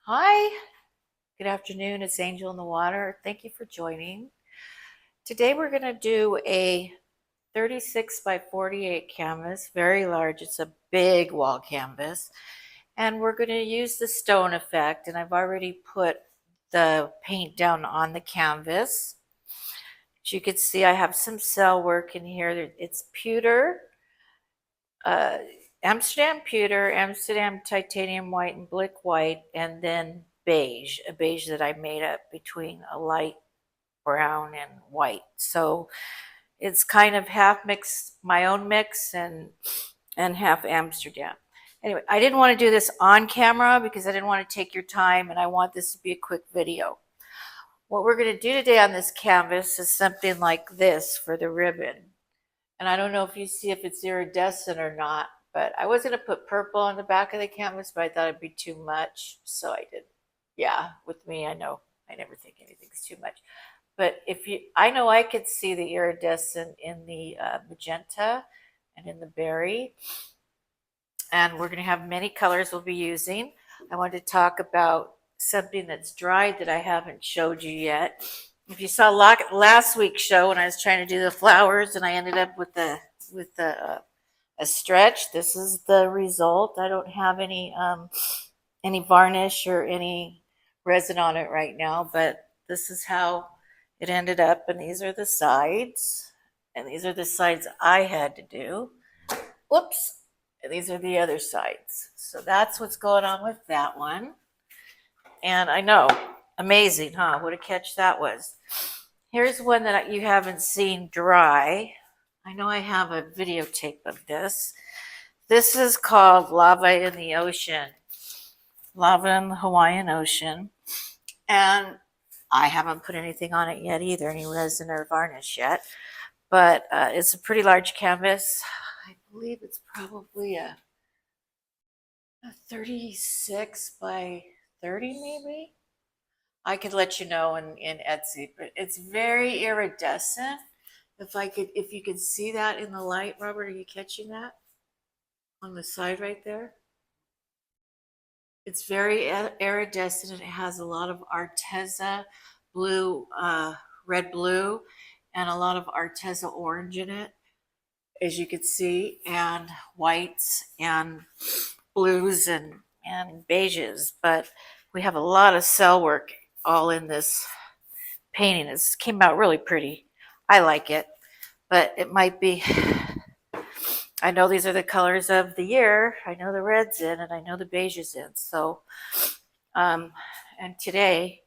Hi, good afternoon. It's Angel in the Water. Thank you for joining. Today we're going to do a 36 by 48 canvas, very large. It's a big wall canvas. And we're going to use the stone effect. And I've already put the paint down on the canvas. As you can see, I have some cell work in here. It's pewter, uh, Amsterdam pewter, Amsterdam titanium white, and blick white, and then beige, a beige that I made up between a light brown and white. So it's kind of half mix, my own mix, and half Amsterdam. Anyway, I didn't want to do this on camera because I didn't want to take your time, and I want this to be a quick video. What we're going to do today on this canvas is something like this for the ribbon. And I don't know if you see if it's iridescent or not, but I was going to put purple on the back of the canvas, but I thought it'd be too much, so I did. Yeah, with me, I know I never think anything's too much. But I know I could see the iridescent in the magenta and in the berry. And we're going to have many colors we'll be using. I wanted to talk about something that's dried that I haven't showed you yet. If you saw last week's show when I was trying to do the flowers and I ended up with a stretch, this is the result. I don't have any varnish or any resin on it right now, but this is how it ended up. And these are the sides, and these are the sides I had to do. Whoops. And these are the other sides. So that's what's going on with that one. And I know, amazing, huh? What a catch that was. Here's one that you haven't seen dry. I know I have a videotape of this. This is called Lava in the Ocean. Lava in the Hawaiian Ocean. And I haven't put anything on it yet either, any resin or varnish yet. But it's a pretty large canvas. I believe it's probably a 36 by 30 maybe. I could let you know in Etsy, but it's very iridescent. If you could see that in the light, Robert, are you catching that on the side right there? It's very iridescent, and it has a lot of Arteza blue, red blue, and a lot of Arteza orange in it, as you can see, and whites and blues and beiges. But we have a lot of cell work all in this painting. It came out really pretty. I like it, but it might be. I know these are the colors of the year. I know the red's in, and I know the beige is in. So, and today,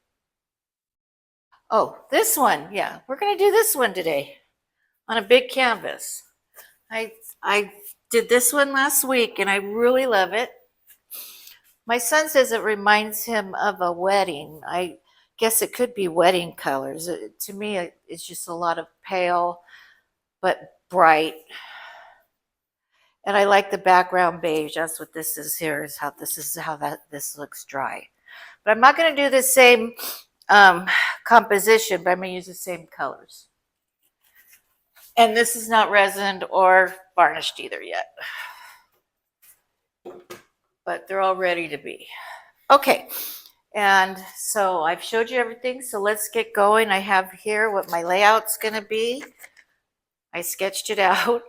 oh, this one, yeah, we're gonna do this one today on a big canvas. I did this one last week, and I really love it. My son says it reminds him of a wedding. I guess it could be wedding colors. To me, it's just a lot of pale but bright. And I like the background beige. That's what this is here. This looks dry. But I'm not going to do the same composition, but I'm going to use the same colors. And this is not resined or varnished either yet. But they're all ready to be. Okay. And so I've showed you everything. So let's get going. I have here what my layout's going to be. I sketched it out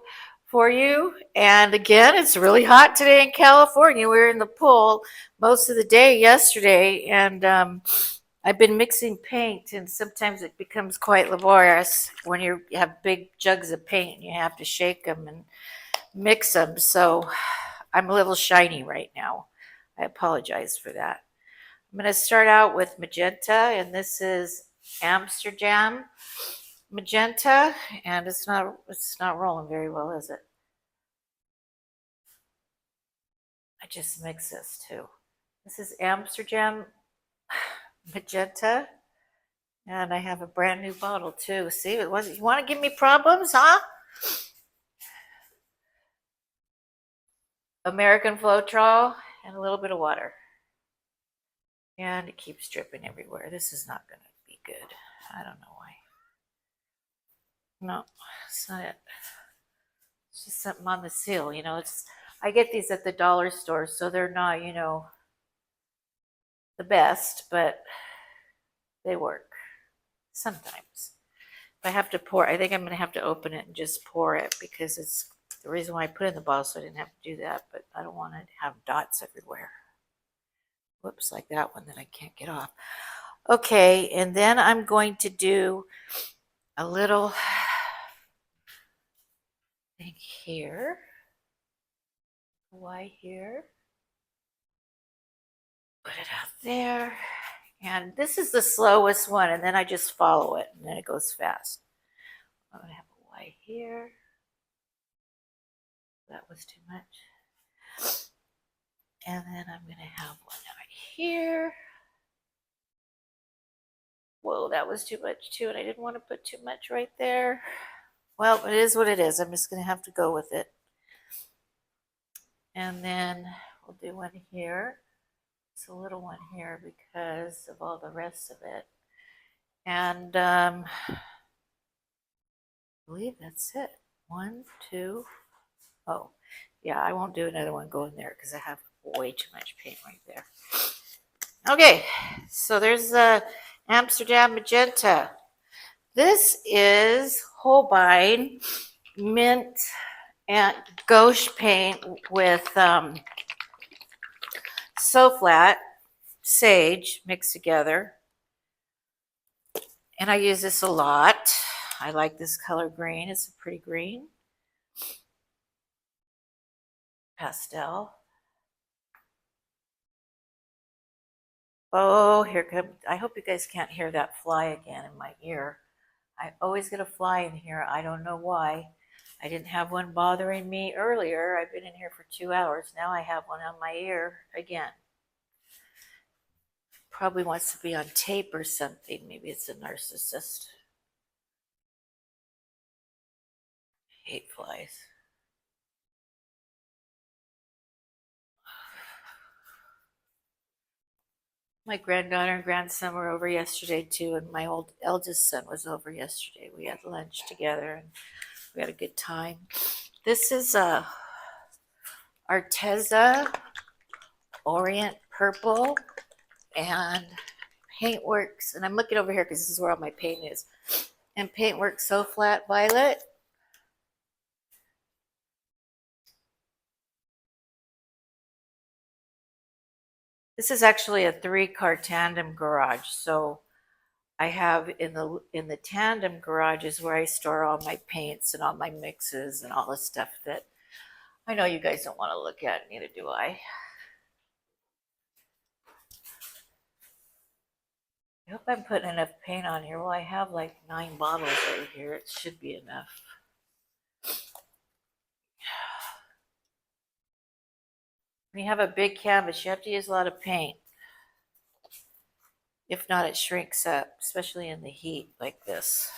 for you. And again, it's really hot today in California. We were in the pool most of the day yesterday, and I've been mixing paint, and sometimes it becomes quite laborious when you have big jugs of paint and you have to shake them and mix them. So I'm a little shiny right now. I apologize for that. I'm going to start out with magenta, and this is Amsterdam magenta, and it's not rolling very well, is it? I just mix this too. This is Amsterdam magenta, and I have a brand new bottle too. See, you want to give me problems, huh? American Floetrol and a little bit of water. And it keeps dripping everywhere. This is not going to be good. I don't know why. No, it's not it. It's just something on the seal. I get these at the dollar store, so they're not, the best, but they work sometimes. If I have to pour, I think I'm going to have to open it and just pour it, because it's the reason why I put it in the bottle, so I didn't have to do that, but I don't want to have dots everywhere. Whoops, like that one that I can't get off. Okay, and then I'm going to do a little thing here. Why here? Put it out there. And this is the slowest one, and then I just follow it, and then it goes fast. I'm going to have a Y here. That was too much. And then I'm going to have one out here. Whoa, that was too much too, and I didn't want to put too much right there. Well, it is what it is. I'm just going to have to go with it. And then we'll do one here. It's a little one here because of all the rest of it. And I believe that's it. 1, 2. Oh, yeah, I won't do another one going there because I have way too much paint right there. Okay, so there's Amsterdam Magenta. This is Holbein mint and gouache paint with So Flat, sage mixed together. And I use this a lot. I like this color green. It's a pretty green. Pastel. Oh, here comes, I hope you guys can't hear that fly again in my ear. I always get a fly in here. I don't know why. I didn't have one bothering me earlier. I've been in here for 2 hours. Now I have one on my ear again. Probably wants to be on tape or something. Maybe it's a narcissist. Hate flies. My granddaughter and grandson were over yesterday too, and my eldest son was over yesterday. We had lunch together and we had a good time. This is Arteza Orient Purple and Paintworks, and I'm looking over here because this is where all my paint is, and Paintworks So Flat Violet. This is actually a 3-car tandem garage, so I have in the tandem garage is where I store all my paints and all my mixes and all the stuff that I know you guys don't want to look at, neither do I. I hope I'm putting enough paint on here. Well, I have like 9 bottles right here. It should be enough. When you have a big canvas, you have to use a lot of paint. If not, it shrinks up, especially in the heat like this.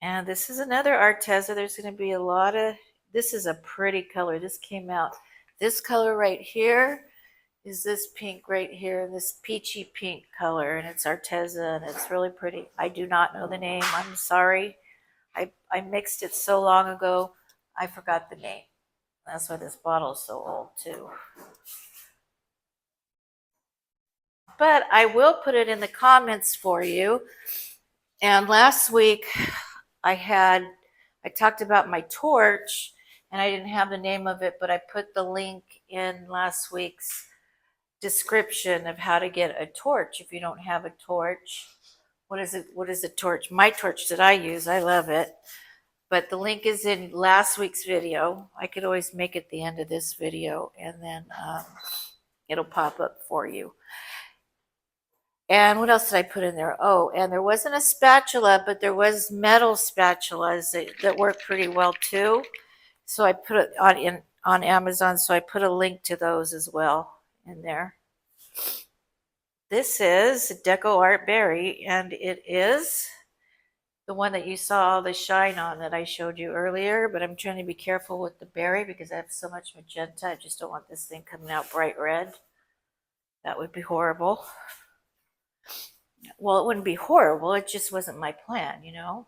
And this is another Arteza. There's going to be a lot of, this is a pretty color. This came out, this color right here is this pink right here, this peachy pink color, and it's Arteza, and it's really pretty. I do not know the name. I'm sorry. I mixed it so long ago, I forgot the name. That's why this bottle is so old too. But I will put it in the comments for you. And last week I talked about my torch, and I didn't have the name of it, but I put the link in last week's description of how to get a torch. If you don't have a torch, what is it? What is a torch? My torch that I use, I love it. But the link is in last week's video. I could always make it the end of this video, and then it'll pop up for you. And what else did I put in there? Oh, and there wasn't a spatula, but there was metal spatulas that work pretty well too. So I put it on Amazon, so I put a link to those as well in there. This is Deco Art Berry, and it is the one that you saw all the shine on that I showed you earlier, but I'm trying to be careful with the berry because I have so much magenta. I just don't want this thing coming out bright red. That would be horrible. Well, it wouldn't be horrible. It just wasn't my plan, you know?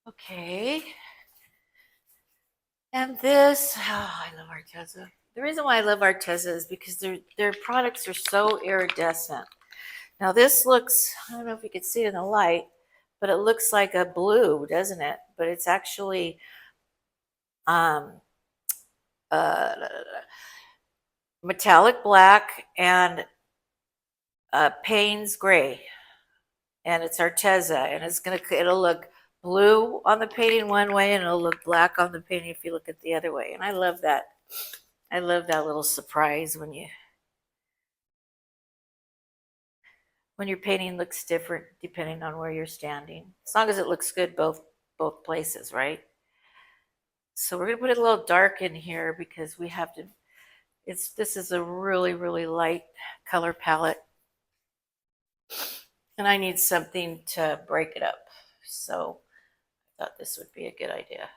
Okay. And this, oh, I love Arteza. The reason why I love Arteza is because their products are so iridescent. Now this looks, I don't know if you can see it in the light, but it looks like a blue, doesn't it? But it's actually um, uh, metallic black and Payne's gray, and it's Arteza, and it'll look blue on the painting one way, and it'll look black on the painting if you look at the other way. And I love that. I love that little surprise when your painting looks different depending on where you're standing, as long as it looks good both places, right? So we're gonna put a little dark in here because we have to. This is a really light color palette, and I need something to break it up. So I thought this would be a good idea.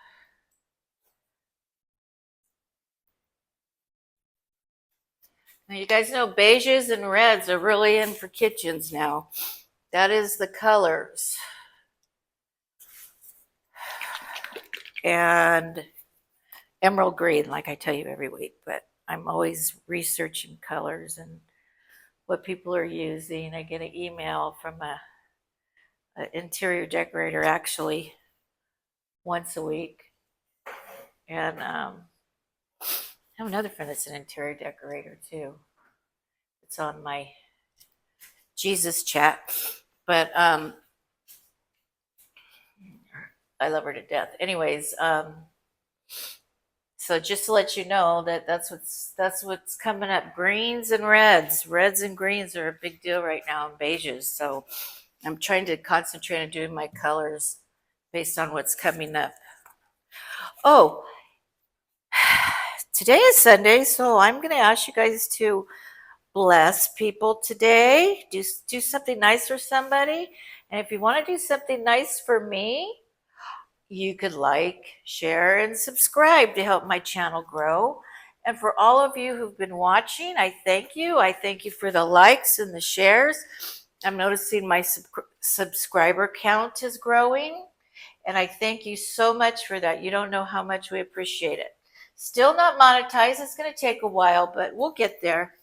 Now you guys know beiges and reds are really in for kitchens now. That is the colors. And emerald green, like I tell you every week, but I'm always researching colors and what people are using. I get an email from an interior decorator actually once a week. And I have another friend that's an interior decorator too. It's on my Jesus chat. But I love her to death. Anyways, so just to let you know that that's what's coming up. Greens and reds. Reds and greens are a big deal right now in beiges. So I'm trying to concentrate on doing my colors based on what's coming up. Oh, today is Sunday, so I'm going to ask you guys to bless people today. Do something nice for somebody. And if you want to do something nice for me, you could like, share, and subscribe to help my channel grow. And for all of you who've been watching, I thank you. I thank you for the likes and the shares. I'm noticing my subscriber count is growing, and I thank you so much for that. You don't know how much we appreciate it. Still not monetized. It's going to take a while, but we'll get there.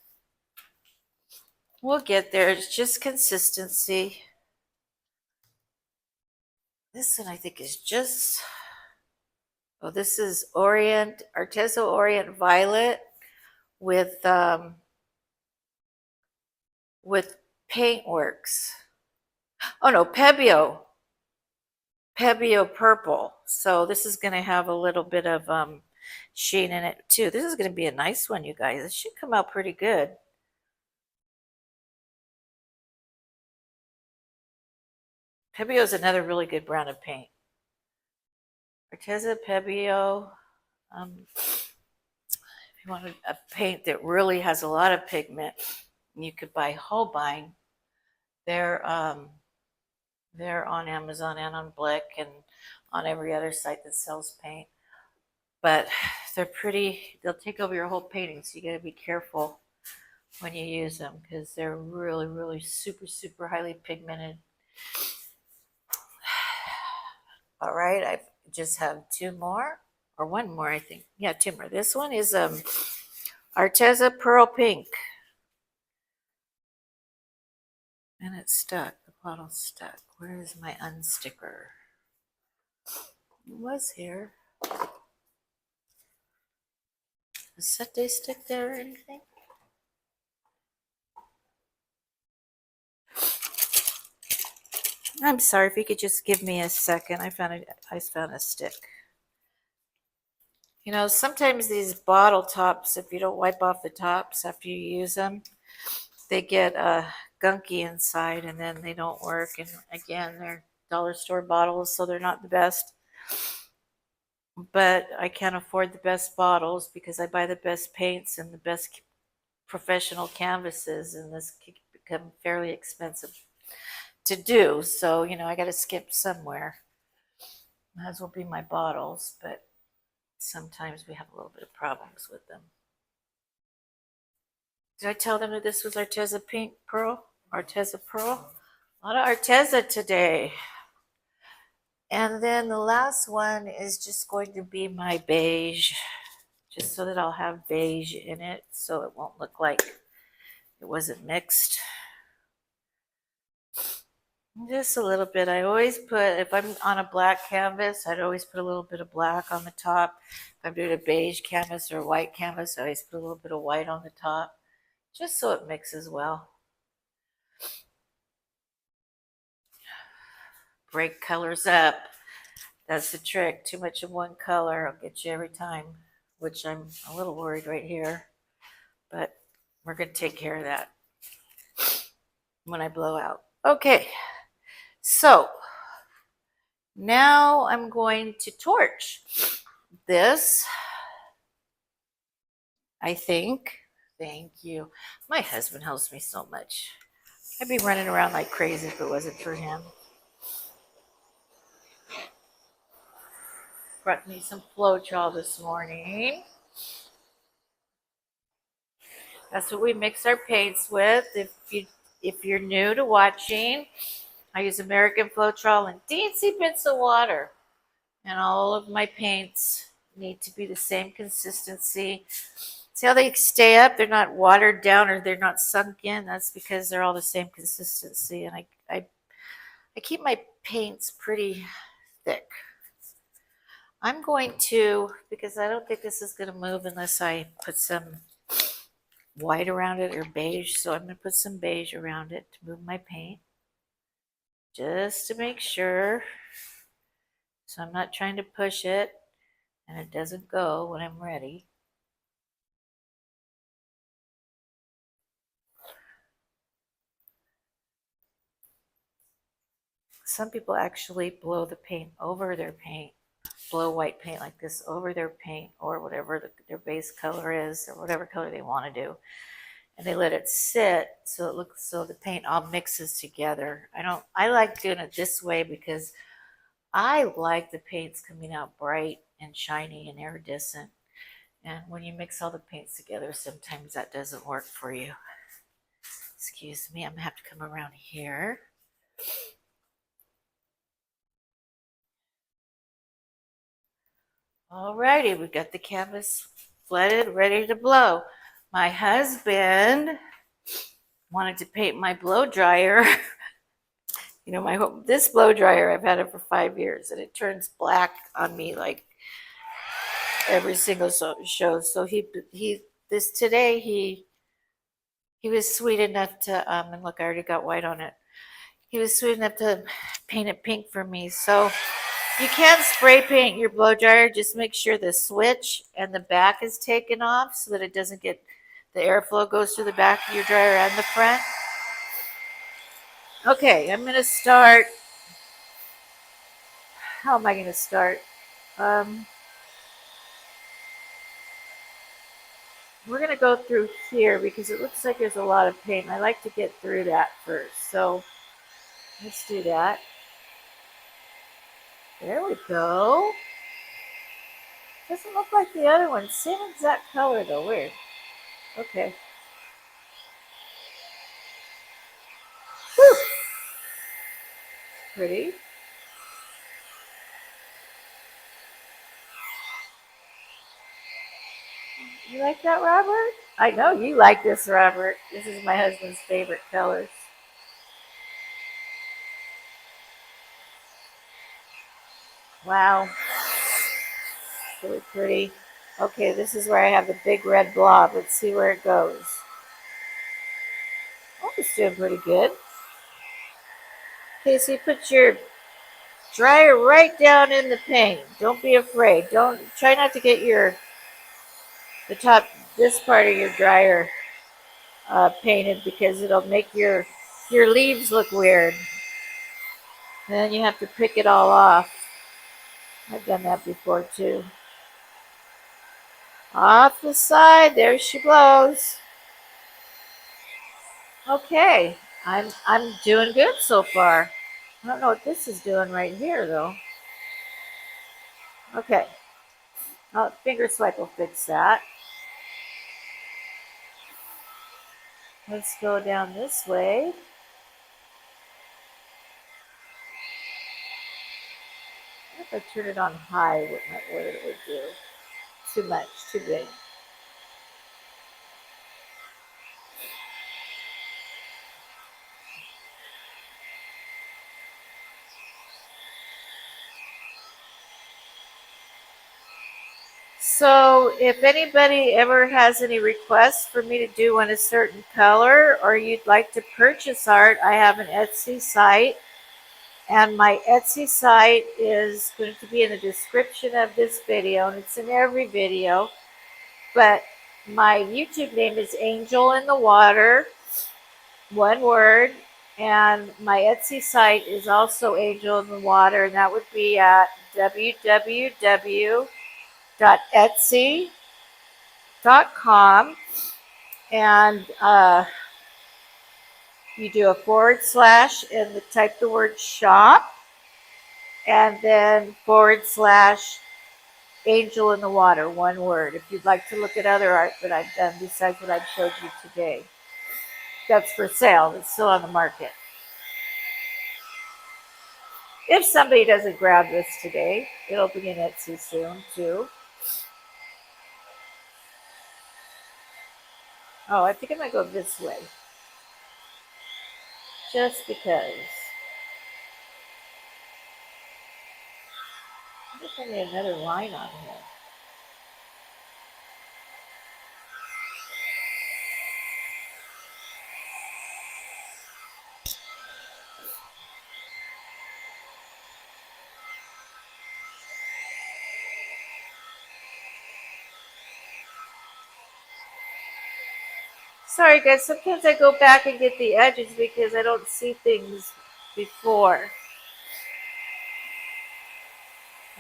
We'll get there. It's just consistency. This one I think is just, oh, this is Arteza Orient Violet with Paintworks. Oh no, Pebbio Purple. So this is going to have a little bit of sheen in it too. This is going to be a nice one, you guys. It should come out pretty good. Pebbio is another really good brand of paint. Arteza Pebbio. If you want a paint that really has a lot of pigment, you could buy Holbein. They're on Amazon and on Blick and on every other site that sells paint. But they'll take over your whole painting, so you got to be careful when you use them because they're really super highly pigmented. All right, I just have two more, or one more, I think. Yeah, two more. This one is Arteza Pearl Pink. And it's stuck. The bottle's stuck. Where is my unsticker? It was here. Does Sunday stick there or anything? I'm sorry, if you could just give me a second. I found a stick. You know, sometimes these bottle tops, if you don't wipe off the tops after you use them, they get gunky inside and then they don't work. And again, they're dollar store bottles, so they're not the best. But I can't afford the best bottles because I buy the best paints and the best professional canvases, and this can become fairly expensive to do. So, you know, I got to skip somewhere. Might as well be my bottles, but sometimes we have a little bit of problems with them. Did I tell them that this was Arteza Pink Pearl? Arteza Pearl? A lot of Arteza today. And then the last one is just going to be my beige, just so that I'll have beige in it so it won't look like it wasn't mixed. Just a little bit. I always put, if I'm on a black canvas, I'd always put a little bit of black on the top. If I'm doing a beige canvas or a white canvas, I always put a little bit of white on the top, just so it mixes well. Break colors up. That's the trick. Too much of one color will get you every time, which I'm a little worried right here, but we're going to take care of that when I blow out. Okay, so now I'm going to torch this, I think. Thank you. My husband helps me so much. I'd be running around like crazy if it wasn't for him. Brought me some Floetrol this morning. That's what we mix our paints with. If you're new to watching, I use American Floetrol and DNC pencil water. And all of my paints need to be the same consistency. See how they stay up? They're not watered down or they're not sunk in. That's because they're all the same consistency. And I keep my paints pretty thick. I'm going to, because I don't think this is going to move unless I put some white around it or beige. So I'm going to put some beige around it to move my paint, just to make sure. So I'm not trying to push it and it doesn't go when I'm ready. Some people actually blow the paint over their paint, blow white paint like this over their paint or whatever their base color is or whatever color they want to do. And they let it sit so it looks, so the paint all mixes together. I like doing it this way because I like the paints coming out bright and shiny and iridescent. And when you mix all the paints together, sometimes that doesn't work for you. Excuse me, I'm gonna have to come around here. Alrighty, we've got the canvas flooded, ready to blow. My husband wanted to paint my blow dryer. You know, this blow dryer, I've had it for 5 years, and it turns black on me like every single show. So he was sweet enough to and look, I already got white on it. He was sweet enough to paint it pink for me. So you can spray paint your blow dryer. Just make sure the switch and the back is taken off so that it doesn't get, the airflow goes through the back of your dryer and the front. Okay, I'm going to start. How am I going to start? We're going to go through here because it looks like there's a lot of paint. I like to get through that first. So let's do that. There we go. Doesn't look like the other one. Same exact color though. Weird. Okay. Whew. Pretty. You like that, Robert? I know you like this, Robert. This is my husband's favorite colors. Wow. Really pretty. Okay, this is where I have the big red blob. Let's see where it goes. Oh, it's doing pretty good. Okay, so you put your dryer right down in the paint. Don't be afraid. Don't try not to get the top, this part of your dryer painted because it'll make your leaves look weird. And then you have to pick it all off. I've done that before too. Off the side, there she blows. Okay, I'm doing good so far. I don't know what this is doing right here though. Okay, finger swipe will fix that. Let's go down this way. if I turn it on high, what it would do. Too much, too big. So if anybody ever has any requests for me to do in a certain color, or you'd like to purchase art, I have an Etsy site. And my Etsy site is going to be in the description of this video, and it's in every video. But my YouTube name is Angelinthewater, one word. And my Etsy site is also Angelinthewater, and that would be at www.etsy.com. And you do a / and type the word shop, and then / Angelinthewater, one word. If you'd like to look at other art that I've done besides what I've showed you today, that's for sale. It's still on the market. If somebody doesn't grab this today, it'll be in Etsy soon too. Oh, I think I might go this way, just because. I think I need another line on here. Sorry guys, sometimes I go back and get the edges because I don't see things before.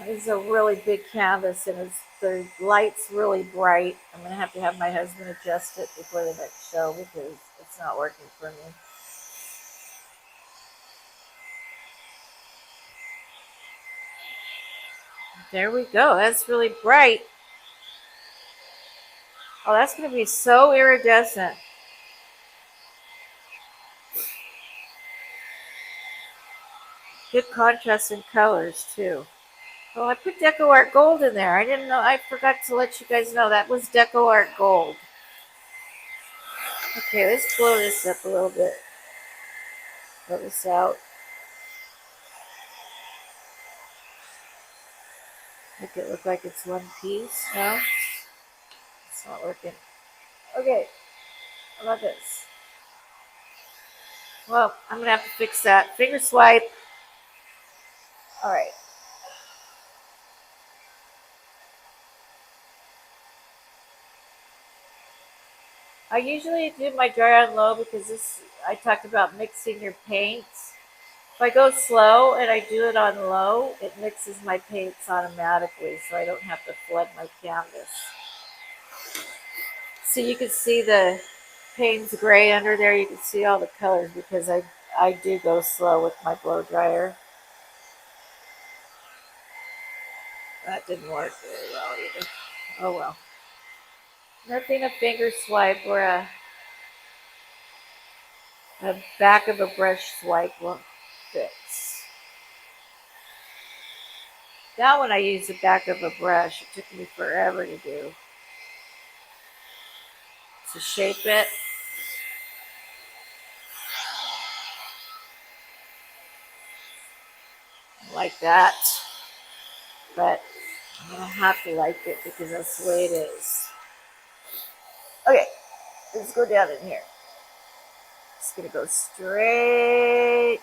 This is a really big canvas, and the light's really bright. I'm going to have my husband adjust it before the next show because it's not working for me. There we go. That's really bright. Oh, that's going to be so iridescent. Good contrast in colors, too. Oh, I put Deco Art Gold in there. I didn't know. I forgot to let you guys know that was Deco Art Gold. Okay, let's blow this up a little bit. Blow this out. Make it look like it's one piece. No? It's not working. Okay. How about this? Well, I'm going to have to fix that. Finger swipe. All right. I usually do my dry on low because I talked about mixing your paints. If I go slow and I do it on low, it mixes my paints automatically, so I don't have to flood my canvas. So you can see the Payne's gray under there. You can see all the colors because I do go slow with my blow dryer. That didn't work very well either. Oh well. Nothing a finger swipe or a back of a brush swipe won't fix. Now when I use the back of a brush, it took me forever to do. To shape it. Like that. But I'm going to have to like it because that's the way it is. Okay, let's go down in here. Just going to go straight.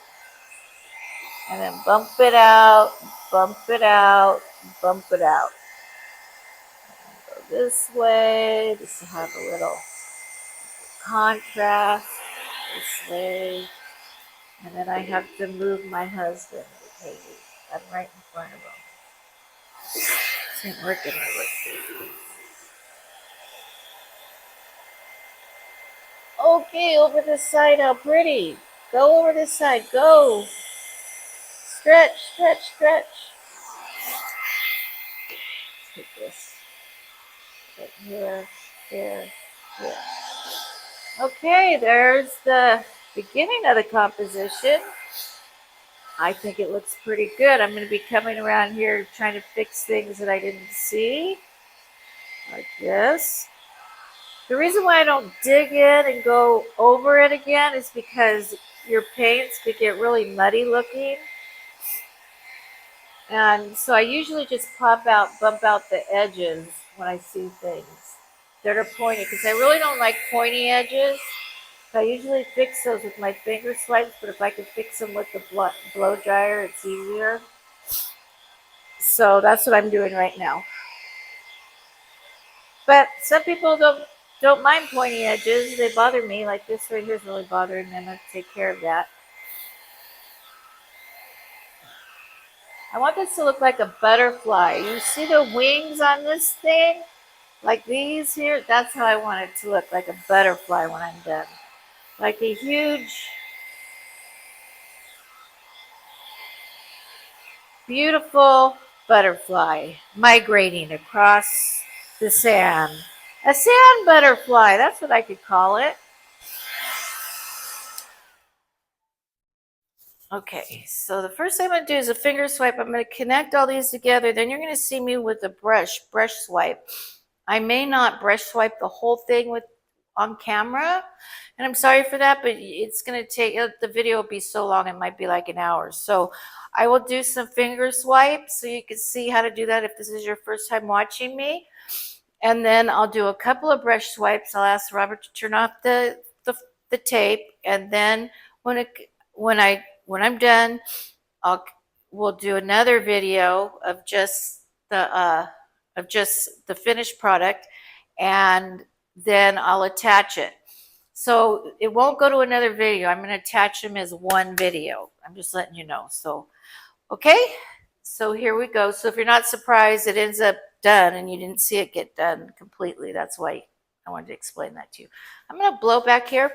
And then bump it out, bump it out, bump it out. Go this way, just to have a little contrast. This way. And then I have to move my husband because I'm right in front of him. This ain't working. Okay, over this side, how pretty. Go over this side, go. Stretch, stretch, stretch. Take this. Right here, here, here. Okay, there's the beginning of the composition. I think it looks pretty good. I'm going to be coming around here trying to fix things that I didn't see, like this. The reason why I don't dig in and go over it again is because your paints could get really muddy looking. And so I usually just bump out the edges when I see things that are pointy, because I really don't like pointy edges. I usually fix those with my finger swipes, but if I could fix them with the blow dryer, it's easier. So that's what I'm doing right now. But some people don't mind pointy edges. They bother me. Like this right here is really bothering me. I'm going to take care of that. I want this to look like a butterfly. You see the wings on this thing? Like these here? That's how I want it to look, like a butterfly when I'm done. Like a huge, beautiful butterfly migrating across the sand. A sand butterfly, that's what I could call it. Okay, so the first thing I'm going to do is a finger swipe. I'm going to connect all these together. Then you're going to see me with a brush swipe. I may not brush swipe the whole thing on camera, and I'm sorry for that, but it's going to take, the video will be so long, it might be like an hour. So I will do some finger swipes so you can see how to do that if this is your first time watching me. And then I'll do a couple of brush swipes. I'll ask Robert to turn off the tape, and then when I'm done, we'll do another video of just the finished product, and then I'll attach it. So it won't go to another video. I'm going to attach them as one video. I'm just letting you know. So, okay. So here we go. So if you're not surprised, it ends up done and you didn't see it get done completely. That's why I wanted to explain that to you. I'm going to blow back here.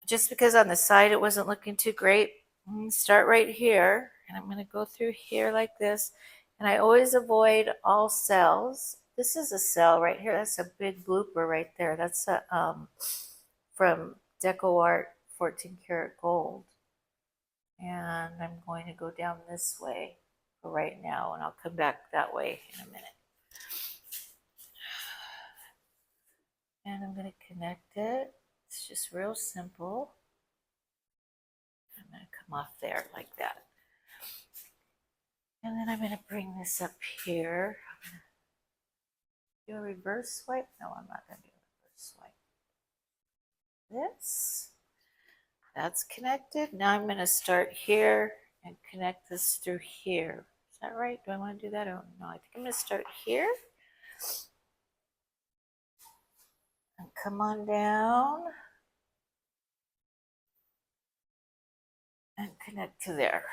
Just because on the side it wasn't looking too great. I'm going to start right here, and I'm going to go through here like this. And I always avoid all cells. This is a cell right here. That's a big blooper right there. That's from Deco Art 14 karat gold. And I'm going to go down this way for right now, and I'll come back that way in a minute. And I'm going to connect it. It's just real simple. I'm going to come off there like that. And then I'm going to bring this up here. I'm going to do a reverse swipe. No, I'm not going to do a reverse swipe. This. That's connected. Now I'm going to start here and connect this through here. Is that right? Do I want to do that? Oh, no, I think I'm going to start here. And come on down. And connect to there.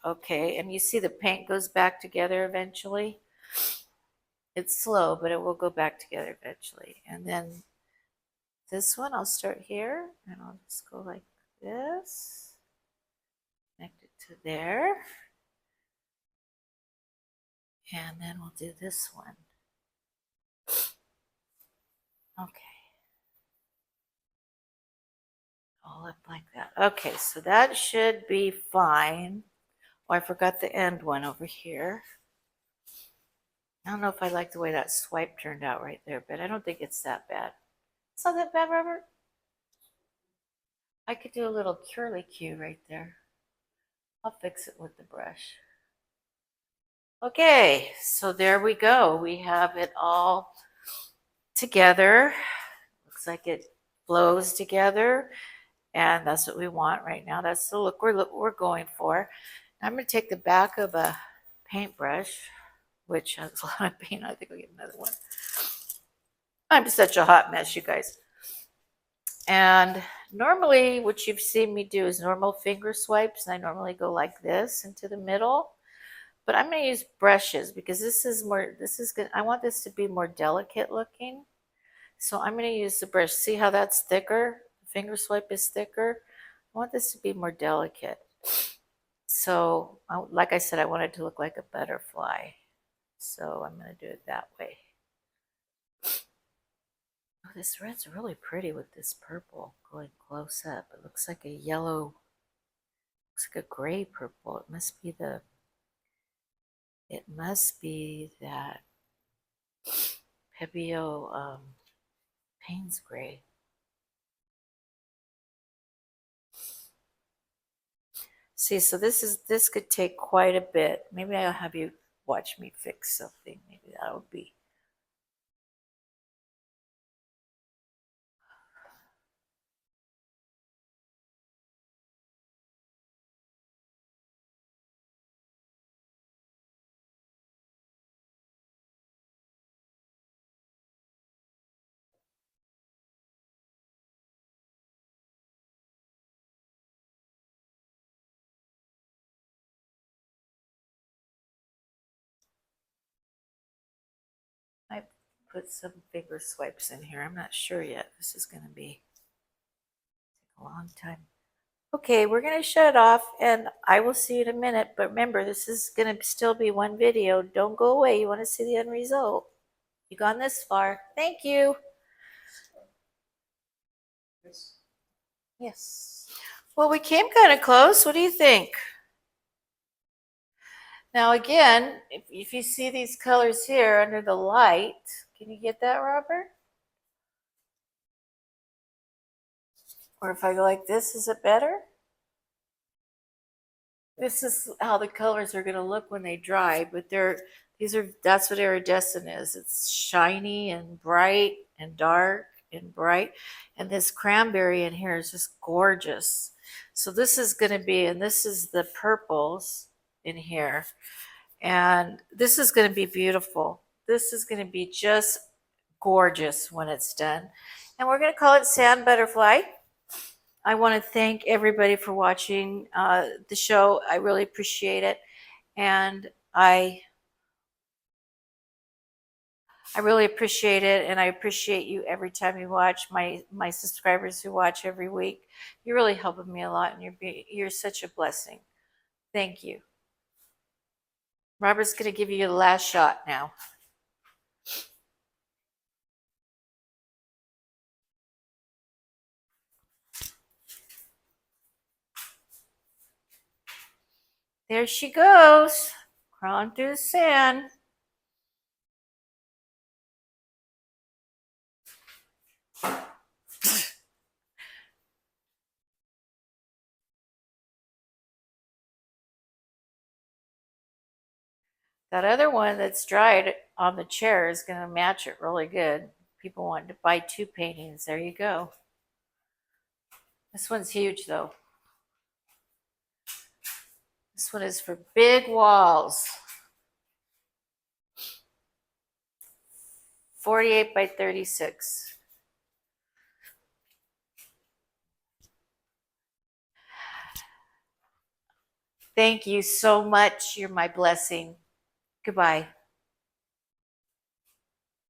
Okay, and you see the paint goes back together eventually. It's slow, but it will go back together eventually. And then this one, I'll start here, and I'll just go like this. Connect it to there. And then we'll do this one. Okay. All up like that. Okay, so that should be fine. Oh, I forgot the end one over here. I don't know if I like the way that swipe turned out right there, but I don't think it's that bad. It's not that bad, Robert. I could do a little curlicue right there. I'll fix it with the brush. Okay, so there we go. We have it all together. Looks like it flows together, and that's what we want right now. That's the look we're going for. I'm going to take the back of a paintbrush, which has a lot of paint. I think I'll get another one. I'm such a hot mess, you guys. And normally what you've seen me do is normal finger swipes, and I normally go like this into the middle. But I'm going to use brushes because I want this to be more delicate looking. So I'm going to use the brush. See how that's thicker? The finger swipe is thicker. I want this to be more delicate. So, like I said, I want it to look like a butterfly. So I'm going to do it that way. This red's really pretty with this purple going close up. It looks like a yellow, looks like a gray purple. It must be that Pebeo Payne's gray. See, so this could take quite a bit. Maybe I'll have you watch me fix something. Maybe that would be. I put some bigger swipes in here. I'm not sure yet. This is going to be take a long time. Okay, we're going to shut it off and I will see you in a minute. But remember, this is going to still be one video. Don't go away. You want to see the end result. You've gone this far. Thank you. Yes. Well, we came kind of close. What do you think? Now again, if you see these colors here under the light, can you get that, Robert? Or if I go like this, is it better? This is how the colors are going to look when they dry, but that's what iridescent is. It's shiny and bright and dark and bright. And this cranberry in here is just gorgeous. So this is going to be, and this is the purples in here. And this is going to be beautiful. This is going to be just gorgeous when it's done. And we're going to call it Sand Butterfly. I want to thank everybody for watching the show. I really appreciate it. And I really appreciate it. And I appreciate you every time you watch, my subscribers who watch every week. You're really helping me a lot, and you're such a blessing. Thank you. Robert's going to give you the last shot now. There she goes, crawling through the sand. That other one that's dried on the chair is going to match it really good. People want to buy 2 paintings. There you go. This one's huge though. This one is for big walls. 48 by 36. Thank you so much. You're my blessing. Goodbye.